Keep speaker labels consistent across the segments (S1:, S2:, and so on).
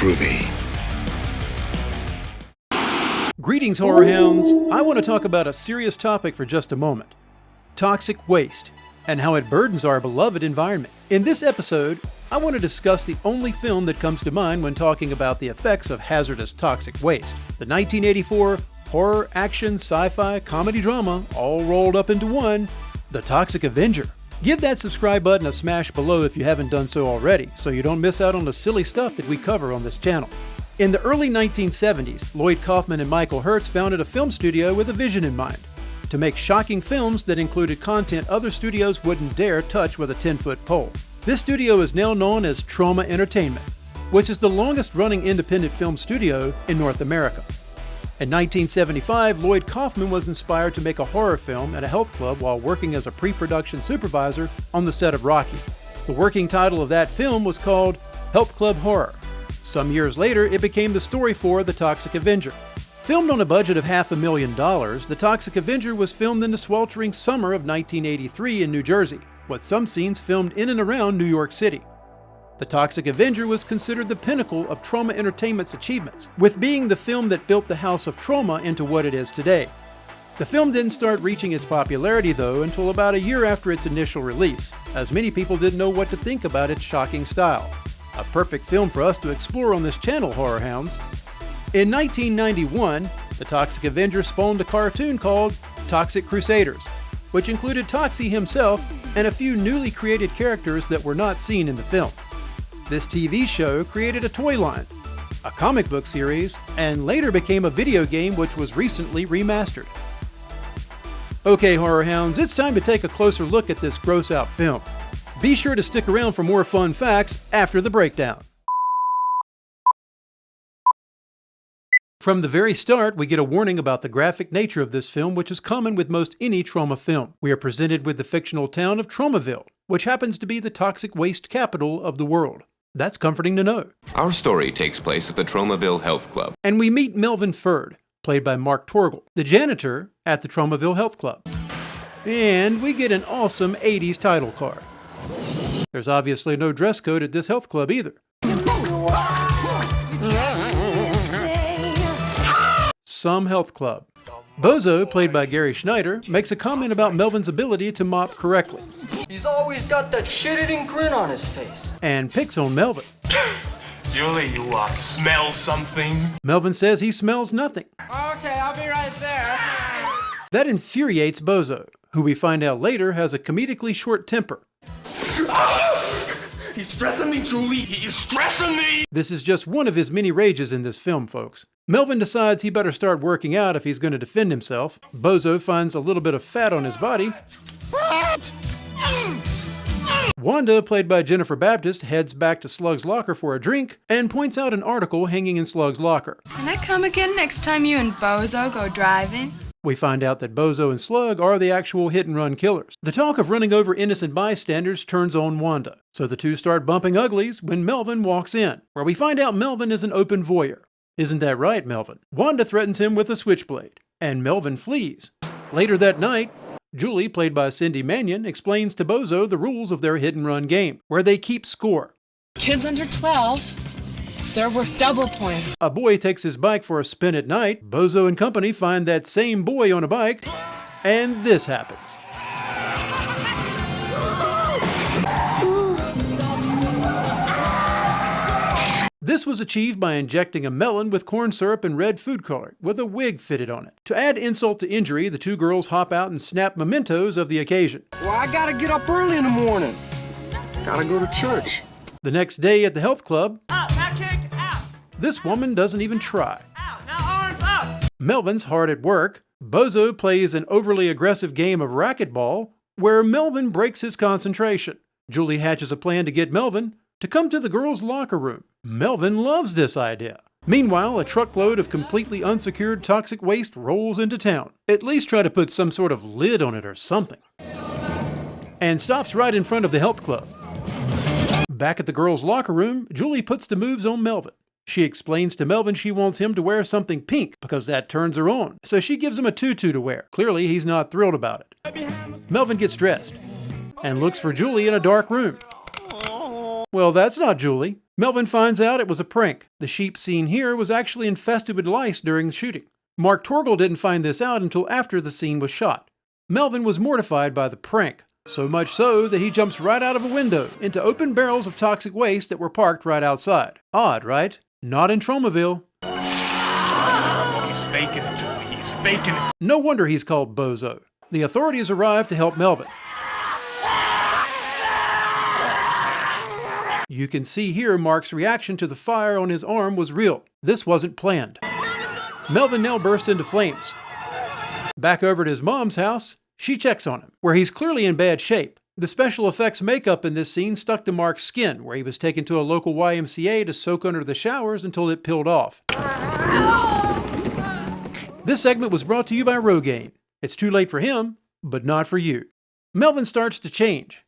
S1: groovy.
S2: Greetings, horror hounds. I want to talk about a serious topic for just a moment. Toxic waste, and how it burdens our beloved environment. In this episode, I want to discuss the only film that comes to mind when talking about the effects of hazardous toxic waste. The 1984 horror, action, sci-fi, comedy drama, all rolled up into one, The Toxic Avenger. Give that subscribe button a smash below if you haven't done so already, so you don't miss out on the silly stuff that we cover on this channel. In the early 1970s, Lloyd Kaufman and Michael Hertz founded a film studio with a vision in mind: to make shocking films that included content other studios wouldn't dare touch with a 10-foot pole. This studio is now known as Troma Entertainment, which is the longest-running independent film studio in North America. In 1975, Lloyd Kaufman was inspired to make a horror film at a health club while working as a pre-production supervisor on the set of Rocky. The working title of that film was called Health Club Horror. Some years later, it became the story for The Toxic Avenger. Filmed on a budget of $500,000, The Toxic Avenger was filmed in the sweltering summer of 1983 in New Jersey, with some scenes filmed in and around New York City. The Toxic Avenger was considered the pinnacle of Troma Entertainment's achievements, with being the film that built the House of Troma into what it is today. The film didn't start reaching its popularity, though, until about a year after its initial release, as many people didn't know what to think about its shocking style. A perfect film for us to explore on this channel, horror hounds. In 1991, The Toxic Avenger spawned a cartoon called Toxic Crusaders, which included Toxie himself and a few newly created characters that were not seen in the film. This TV show created a toy line, a comic book series, and later became a video game which was recently remastered. Okay, horror hounds, it's time to take a closer look at this gross-out film. Be sure to stick around for more fun facts after the breakdown. From the very start, we get a warning about the graphic nature of this film, which is common with most any Troma film. We are presented with the fictional town of Tromaville, which happens to be the toxic waste capital of the world. That's comforting to know.
S3: Our story takes place at the Tromaville Health Club.
S2: And we meet Melvin Ferd, played by Mark Torgel, the janitor at the Tromaville Health Club. And we get an awesome 80s title card. There's obviously no dress code at this health club either. Some health club. Bozo, played by Gary Schneider, makes a comment about Melvin's ability to mop correctly.
S4: He's always got that shit-eating grin on his face.
S2: And picks on Melvin.
S5: Julie, you smell something?
S2: Melvin says he smells nothing.
S6: Okay, I'll be right there.
S2: That infuriates Bozo, who we find out later has a comedically short temper.
S5: He's stressing me, Julie. He's stressing me.
S2: This is just one of his many rages in this film, folks. Melvin decides he better start working out if he's going to defend himself. Bozo finds a little bit of fat on his body.
S5: What?
S2: Wanda, played by Jennifer Baptist, heads back to Slug's locker for a drink and points out an article hanging in Slug's locker.
S7: Can I come again next time you and Bozo go driving?
S2: We find out that Bozo and Slug are the actual hit-and-run killers. The talk of running over innocent bystanders turns on Wanda, so the two start bumping uglies when Melvin walks in, where we find out Melvin is an open voyeur. Isn't that right, Melvin? Wanda threatens him with a switchblade, and Melvin flees. Later that night, Julie, played by Cindy Mannion, explains to Bozo the rules of their hit-and-run game, where they keep score.
S8: Kids under 12, they're worth double points.
S2: A boy takes his bike for a spin at night. Bozo and company find that same boy on a bike, and this happens. This was achieved by injecting a melon with corn syrup and red food coloring, with a wig fitted on it. To add insult to injury, the two girls hop out and snap mementos of the occasion.
S4: Well, I gotta get up early in the morning. Gotta go to church.
S2: The next day at the health club,
S6: Out, now kick, out.
S2: this woman doesn't even try.
S6: Out, now arms up.
S2: Melvin's hard at work. Bozo plays an overly aggressive game of racquetball, where Melvin breaks his concentration. Julie hatches a plan to get Melvin to come to the girls' locker room. Melvin loves this idea. Meanwhile, a truckload of completely unsecured toxic waste rolls into town. At least try to put some sort of lid on it or something. And stops right in front of the health club. Back at the girls' locker room, Julie puts the moves on Melvin. She explains to Melvin she wants him to wear something pink because that turns her on. So she gives him a tutu to wear. Clearly, he's not thrilled about it. Melvin gets dressed and looks for Julie in a dark room. Well, that's not Julie. Melvin finds out it was a prank. The sheep seen here was actually infested with lice during the shooting. Mark Torgel didn't find this out until after the scene was shot. Melvin was mortified by the prank, so much so that he jumps right out of a window into open barrels of toxic waste that were parked right outside. Odd, right? Not in Tromaville.
S5: He's faking it, Julie. He's faking it.
S2: No wonder he's called Bozo. The authorities arrive to help Melvin. You can see here Mark's reaction to the fire on his arm was real. This wasn't planned. Melvin now burst into flames. Back over at his mom's house, she checks on him, where he's clearly in bad shape. The special effects makeup in this scene stuck to Mark's skin, where he was taken to a local YMCA to soak under the showers until it peeled off. This segment was brought to you by Rogaine. It's too late for him, but not for you. Melvin starts to change.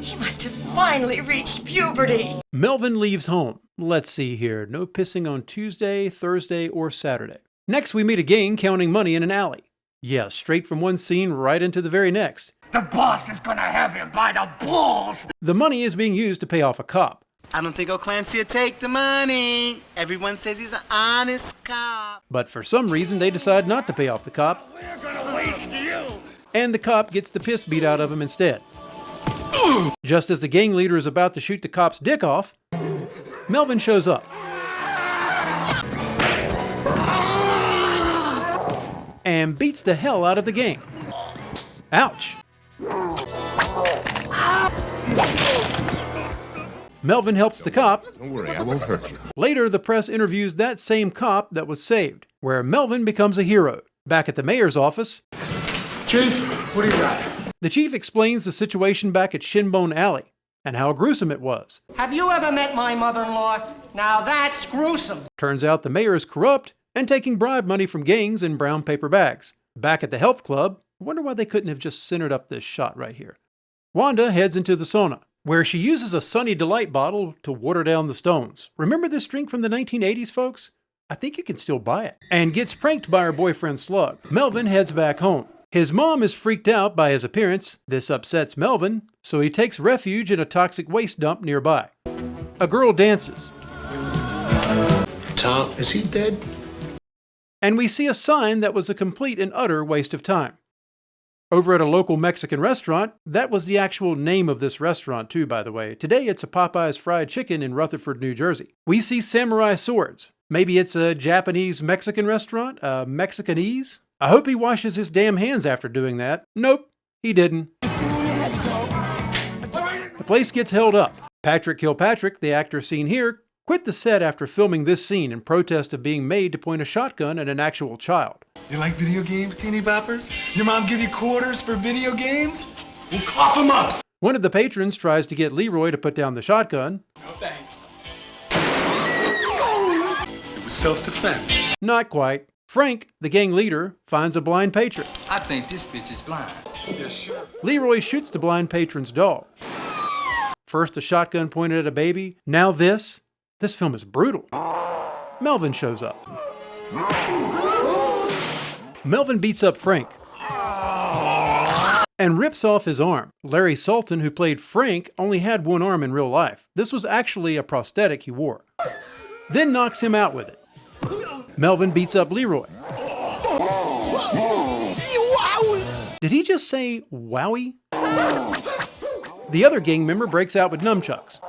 S8: He must have finally reached puberty.
S2: Melvin leaves home. Let's see here. No pissing on Tuesday, Thursday, or Saturday. Next, we meet a gang counting money in an alley. Yeah, straight from one scene right into the very next.
S5: The boss is gonna have him by the balls.
S2: The money is being used to pay off a cop.
S1: I don't think O'Clancy would take the money. Everyone says he's an honest cop.
S2: But for some reason, they decide not to pay off the cop.
S5: We're gonna waste you.
S2: And the cop gets the piss beat out of him instead. Just as the gang leader is about to shoot the cop's dick off, Melvin shows up. And beats the hell out of the gang. Ouch! Melvin helps the cop.
S3: Don't worry, I won't hurt you.
S2: Later, the press interviews that same cop that was saved, where Melvin becomes a hero. Back at the mayor's office,
S5: Chief, what do you got?
S2: the chief explains the situation back at Shinbone Alley and how gruesome it was.
S6: Have you ever met my mother-in-law? Now that's gruesome.
S2: Turns out the mayor is corrupt and taking bribe money from gangs in brown paper bags. Back at the health club, I wonder why they couldn't have just centered up this shot right here. Wanda heads into the sauna, where she uses a Sunny Delight bottle to water down the stones. Remember this drink from the 1980s, folks? I think you can still buy it. And gets pranked by her boyfriend Slug. Melvin heads back home. His mom is freaked out by his appearance. This upsets Melvin, so he takes refuge in a toxic waste dump nearby. A girl dances.
S4: Tom, is he dead?
S2: And we see a sign that was a complete and utter waste of time. Over at a local Mexican restaurant, that was the actual name of this restaurant too, by the way. Today it's a Popeye's Fried Chicken in Rutherford, New Jersey. We see samurai swords. Maybe it's a Japanese-Mexican restaurant? Mexicanese? I hope he washes his damn hands after doing that. Nope, he didn't. The place gets held up. Patrick Kilpatrick, the actor seen here, quit the set after filming this scene in protest of being made to point a shotgun at an actual child.
S9: You like video games, teeny boppers? Your mom give you quarters for video games?
S5: We'll cough him up.
S2: One of the patrons tries to get Leroy to put down the shotgun.
S9: No thanks. It was self-defense.
S2: Not quite. Frank, the gang leader, finds a blind patron.
S10: I think this bitch is blind.
S9: Yes, sure.
S2: Leroy shoots the blind patron's dog. First a shotgun pointed at a baby, now this. This film is brutal. Melvin shows up. Melvin beats up Frank and rips off his arm. Larry Sultan, who played Frank, only had one arm in real life. This was actually a prosthetic he wore. Then knocks him out with it. Melvin beats up Leroy. Did he just say wowie? The other gang member breaks out with nunchucks.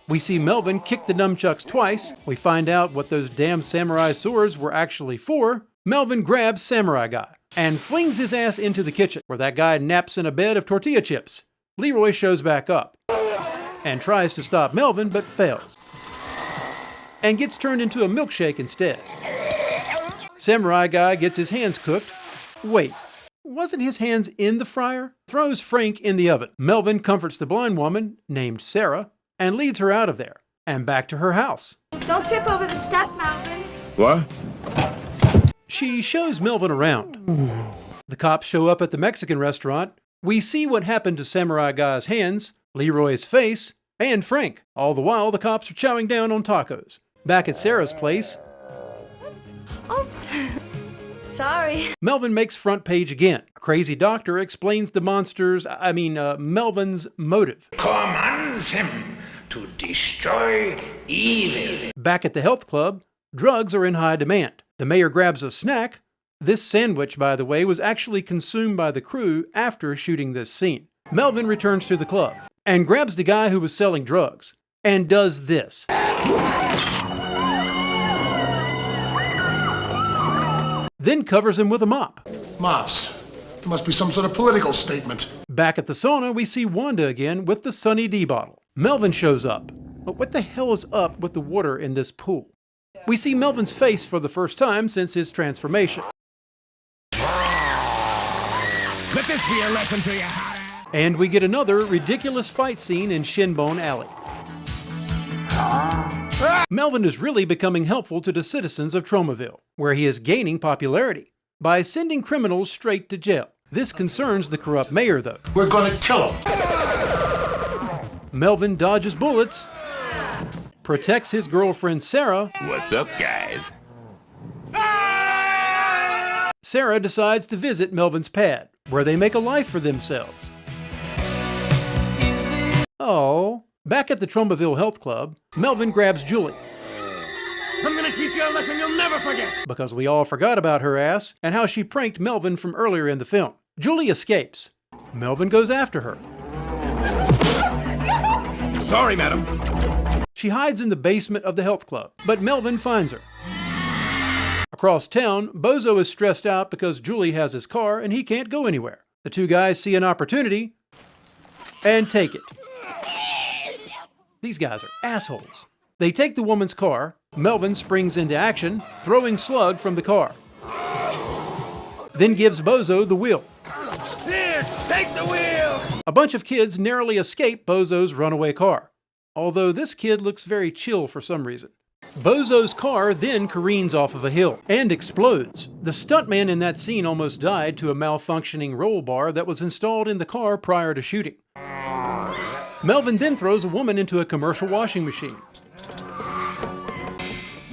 S2: We see Melvin kick the nunchucks twice. We find out what those damn samurai swords were actually for. Melvin grabs Samurai Guy and flings his ass into the kitchen, where that guy naps in a bed of tortilla chips. Leroy shows back up and tries to stop Melvin, but fails, and gets turned into a milkshake instead. Samurai Guy gets his hands cooked. Wait, wasn't his hands in the fryer? Throws Frank in the oven. Melvin comforts the blind woman, named Sarah, and leads her out of there and back to her house.
S11: Don't trip over the step, Melvin.
S3: What?
S2: She shows Melvin around. The cops show up at the Mexican restaurant. We see what happened to Samurai Guy's hands, Leroy's face, and Frank. All the while, the cops are chowing down on tacos. Back at Sarah's place,
S11: Oops. Sorry.
S2: Melvin makes front page again. A crazy doctor explains the Melvin's motive.
S12: Commands him to destroy evil.
S2: Back at the health club, drugs are in high demand. The mayor grabs a snack. This sandwich, by the way, was actually consumed by the crew after shooting this scene. Melvin returns to the club and grabs the guy who was selling drugs and does this. Then covers him with a mop.
S9: Mops. There must be some sort of political statement.
S2: Back at the sauna, we see Wanda again with the Sunny D bottle. Melvin shows up. But what the hell is up with the water in this pool? We see Melvin's face for the first time since his transformation.
S12: Let this be a lesson to you.
S2: And we get another ridiculous fight scene in Shinbone Alley. Melvin is really becoming helpful to the citizens of Tromaville, where he is gaining popularity by sending criminals straight to jail. This concerns the corrupt mayor, though.
S9: We're gonna kill him.
S2: Melvin dodges bullets, protects his girlfriend Sarah.
S3: What's up, guys?
S2: Sarah decides to visit Melvin's pad, where they make a life for themselves. Oh. Back at the Tromaville Health Club, Melvin grabs Julie.
S12: I'm gonna teach you a lesson you'll never forget.
S2: Because we all forgot about her ass and how she pranked Melvin from earlier in the film. Julie escapes. Melvin goes after her.
S12: Sorry, madam.
S2: She hides in the basement of the health club, but Melvin finds her. Across town, Bozo is stressed out because Julie has his car and he can't go anywhere. The two guys see an opportunity and take it. These guys are assholes. They take the woman's car. Melvin springs into action, throwing Slug from the car. Then gives Bozo the wheel.
S12: Here, take the wheel!
S2: A bunch of kids narrowly escape Bozo's runaway car, although this kid looks very chill for some reason. Bozo's car then careens off of a hill and explodes. The stuntman in that scene almost died to a malfunctioning roll bar that was installed in the car prior to shooting. Melvin then throws a woman into a commercial washing machine,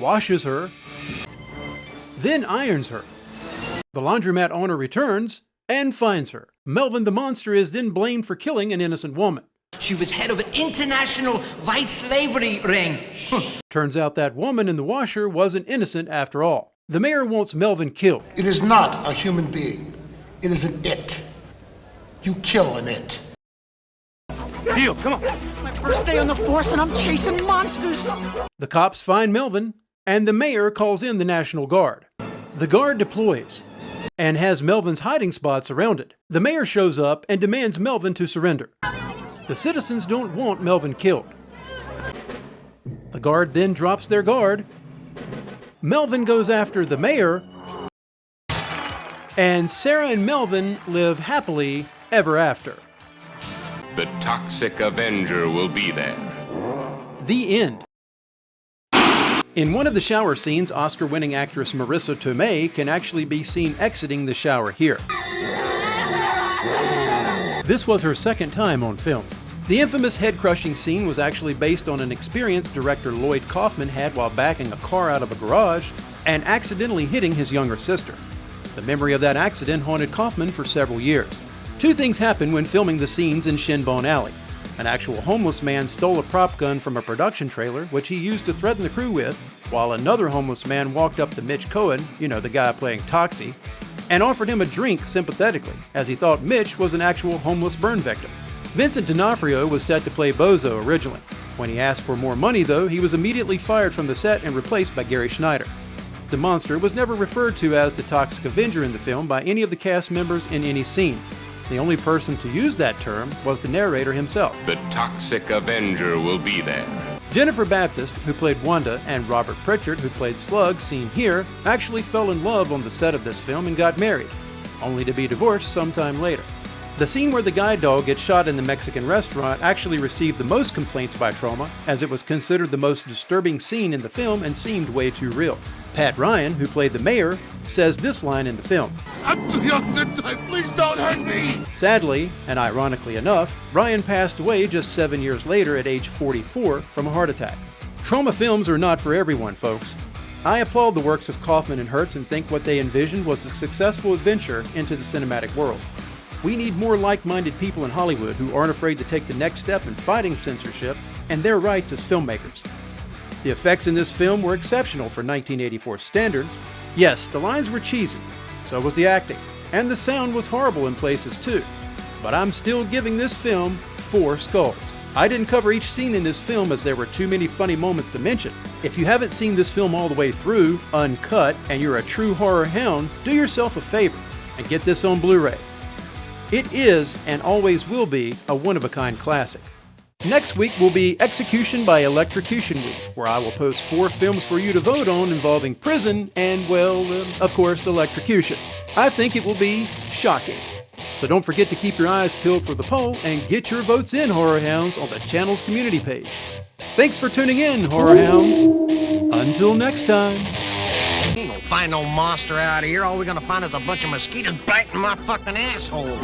S2: washes her, then irons her. The laundromat owner returns and finds her. Melvin the monster is then blamed for killing an innocent woman.
S10: She was head of an international white slavery ring.
S2: Turns out that woman in the washer wasn't innocent after all. The mayor wants Melvin killed.
S9: It is not a human being. It is an it. You kill an it.
S12: Deal, come on.
S8: My first day on the force and I'm chasing monsters.
S2: The cops find Melvin, and the mayor calls in the National Guard. The guard deploys and has Melvin's hiding spot surrounded. The mayor shows up and demands Melvin to surrender. The citizens don't want Melvin killed. The guard then drops their guard. Melvin goes after the mayor, and Sarah and Melvin live happily ever after.
S3: The Toxic Avenger will be there.
S2: The end. In one of the shower scenes, Oscar-winning actress Marissa Tomei can actually be seen exiting the shower here. This was her second time on film. The infamous head-crushing scene was actually based on an experience director Lloyd Kaufman had while backing a car out of a garage and accidentally hitting his younger sister. The memory of that accident haunted Kaufman for several years. Two things happened when filming the scenes in Shinbone Alley. An actual homeless man stole a prop gun from a production trailer, which he used to threaten the crew with, while another homeless man walked up to Mitch Cohen, the guy playing Toxie, and offered him a drink sympathetically, as he thought Mitch was an actual homeless burn victim. Vincent D'Onofrio was set to play Bozo originally. When he asked for more money, though, he was immediately fired from the set and replaced by Gary Schneider. The monster was never referred to as the Toxic Avenger in the film by any of the cast members in any scene. The only person to use that term was the narrator himself.
S3: The Toxic Avenger will be there.
S2: Jennifer Baptist, who played Wanda, and Robert Pritchard, who played Slug, seen here, actually fell in love on the set of this film and got married, only to be divorced sometime later. The scene where the guide dog gets shot in the Mexican restaurant actually received the most complaints by Troma, as it was considered the most disturbing scene in the film and seemed way too real. Pat Ryan, who played the mayor, says this line in the film.
S9: I'm too young to die. Please don't hurt me.
S2: Sadly, and ironically enough, Ryan passed away just 7 years later at age 44 from a heart attack. Troma films are not for everyone, folks. I applaud the works of Kaufman and Hertz and think what they envisioned was a successful adventure into the cinematic world. We need more like-minded people in Hollywood who aren't afraid to take the next step in fighting censorship and their rights as filmmakers. The effects in this film were exceptional for 1984 standards. Yes, the lines were cheesy, so was the acting, and the sound was horrible in places too. But I'm still giving this film 4 skulls. I didn't cover each scene in this film as there were too many funny moments to mention. If you haven't seen this film all the way through, uncut, and you're a true horror hound, do yourself a favor and get this on Blu-ray. It is, and always will be, a one-of-a-kind classic. Next week will be Execution by Electrocution Week, where I will post 4 films for you to vote on involving prison and, well, of course, electrocution. I think it will be shocking. So don't forget to keep your eyes peeled for the poll and get your votes in, Horror Hounds, on the channel's community page. Thanks for tuning in, Horror Hounds. Until next time.
S6: Ain't gonna find no monster out here. All we're gonna find is a bunch of mosquitoes biting my fucking asshole.